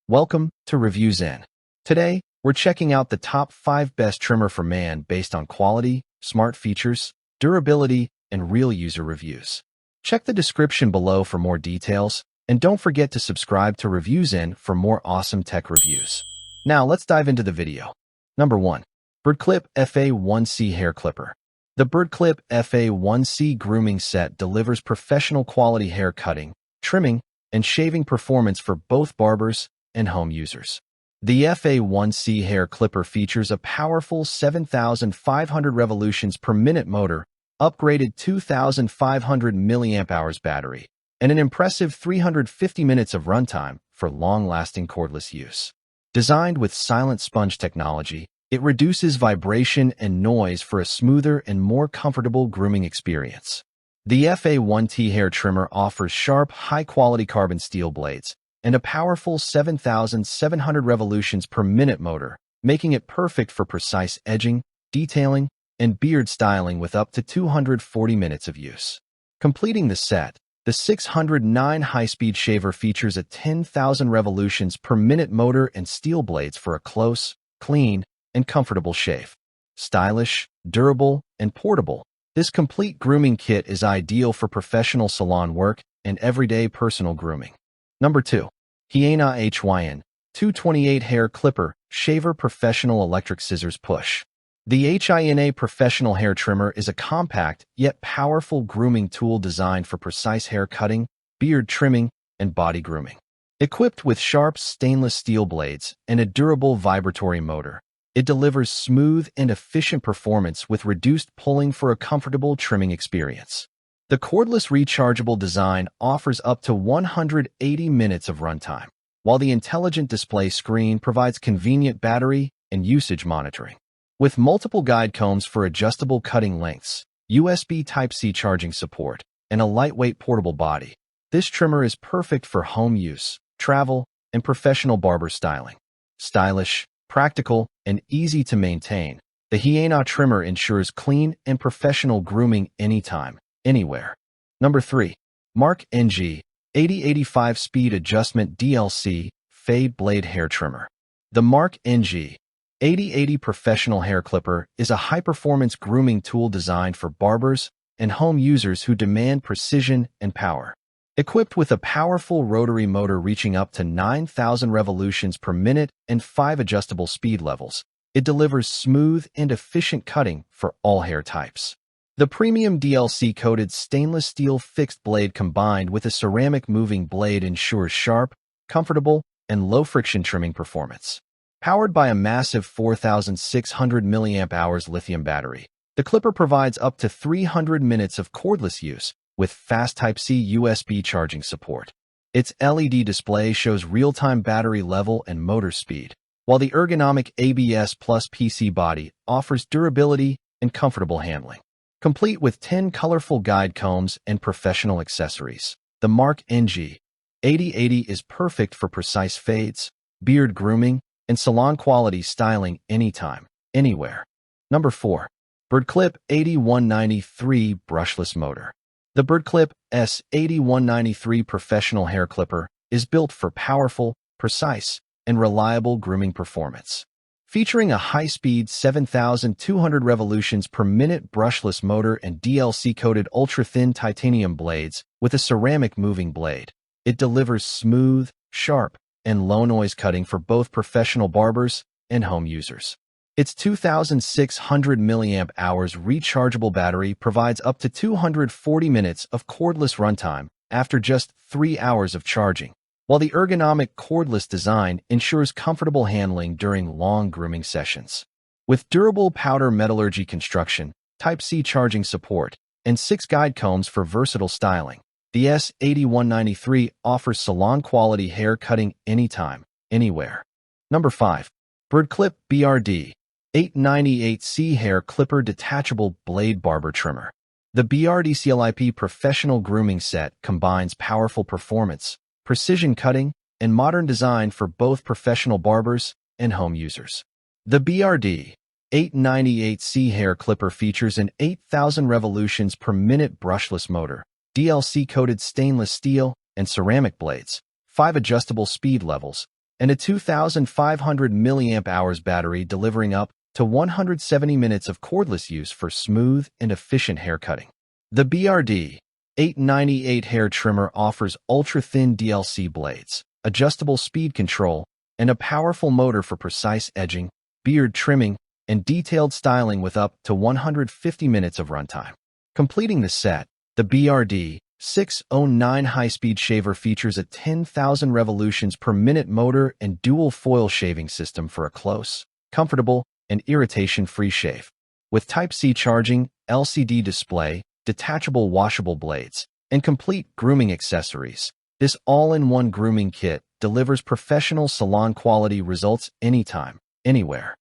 Welcome to ReviewZen. Today, we're checking out the top 5 best trimmer for man based on quality, smart features, durability, and real user reviews. Check the description below for more details, and don't forget to subscribe to ReviewZen for more awesome tech reviews. Now, let's dive into the video. Number 1. BRDCLIP FA1C Hair Clipper. The BRDCLIP FA1C grooming set delivers professional quality hair cutting, trimming, and shaving performance for both barbers and home users. The FA1C hair clipper features a powerful 7,500 revolutions per minute motor, upgraded 2,500 mAh battery, and an impressive 350 minutes of runtime for long-lasting cordless use. Designed with silent sponge technology, it reduces vibration and noise for a smoother and more comfortable grooming experience. The FA1T hair trimmer offers sharp, high-quality carbon steel blades and a powerful 7,700 revolutions per minute motor, making it perfect for precise edging, detailing, and beard styling with up to 240 minutes of use. Completing the set, the 609 high-speed shaver features a 10,000 revolutions per minute motor and steel blades for a close, clean, and comfortable shave. Stylish, durable, and portable, this complete grooming kit is ideal for professional salon work and everyday personal grooming. Number 2. HIENA HYN-228 Hair Clipper Shaver Professional Electric Scissors Push. The HIENA Professional Hair Trimmer is a compact yet powerful grooming tool designed for precise hair cutting, beard trimming, and body grooming. Equipped with sharp stainless steel blades and a durable vibratory motor, it delivers smooth and efficient performance with reduced pulling for a comfortable trimming experience. The cordless rechargeable design offers up to 180 minutes of runtime, while the intelligent display screen provides convenient battery and usage monitoring. With multiple guide combs for adjustable cutting lengths, USB Type-C charging support, and a lightweight portable body, this trimmer is perfect for home use, travel, and professional barber styling. Stylish, practical, and easy to maintain, the HIENA trimmer ensures clean and professional grooming anytime, anywhere. Number 3. WMARK NG 8085 Speed Adjustment DLC Fade Blade Hair Trimmer. The WMARK NG 8080 Professional Hair Clipper is a high-performance grooming tool designed for barbers and home users who demand precision and power. Equipped with a powerful rotary motor reaching up to 9,000 revolutions per minute and 5 adjustable speed levels, it delivers smooth and efficient cutting for all hair types. The premium DLC-coated stainless steel fixed blade combined with a ceramic moving blade ensures sharp, comfortable, and low-friction trimming performance. Powered by a massive 4,600 mAh lithium battery, the clipper provides up to 300 minutes of cordless use with fast Type-C USB charging support. Its LED display shows real-time battery level and motor speed, while the ergonomic ABS Plus PC body offers durability and comfortable handling. Complete with 10 colorful guide combs and professional accessories, the WMARK NG 8080 is perfect for precise fades, beard grooming, and salon-quality styling anytime, anywhere. Number 4. BRDCLIP 8193 Brushless Motor. The BRDCLIP S8193 Professional Hair Clipper is built for powerful, precise, and reliable grooming performance. Featuring a high-speed 7,200 revolutions per minute brushless motor and DLC-coated ultra-thin titanium blades with a ceramic moving blade, it delivers smooth, sharp, and low-noise cutting for both professional barbers and home users. Its 2,600 mAh rechargeable battery provides up to 240 minutes of cordless runtime after just 3 hours of charging, while the ergonomic cordless design ensures comfortable handling during long grooming sessions. With durable powder metallurgy construction, Type-C charging support, and 6 guide combs for versatile styling, the S8193 offers salon-quality hair cutting anytime, anywhere. Number 5. BRDCLIP BRD898C Hair Clipper Detachable Blade Barber Trimmer. The BRDCLIP Professional Grooming Set combines powerful performance, precision cutting, and modern design for both professional barbers and home users. The BRD898C hair clipper features an 8,000 revolutions per minute brushless motor, DLC-coated stainless steel and ceramic blades, 5 adjustable speed levels, and a 2,500 mAh battery delivering up to 170 minutes of cordless use for smooth and efficient hair cutting. The BRD-898 hair trimmer offers ultra-thin DLC blades, adjustable speed control, and a powerful motor for precise edging, beard trimming, and detailed styling with up to 150 minutes of runtime. Completing the set, the BRD-609 high-speed shaver features a 10,000 revolutions per minute motor and dual foil shaving system for a close, comfortable, and irritation-free shave. With Type-C charging, LCD display, detachable washable blades, and complete grooming accessories, this all-in-one grooming kit delivers professional salon-quality results anytime, anywhere.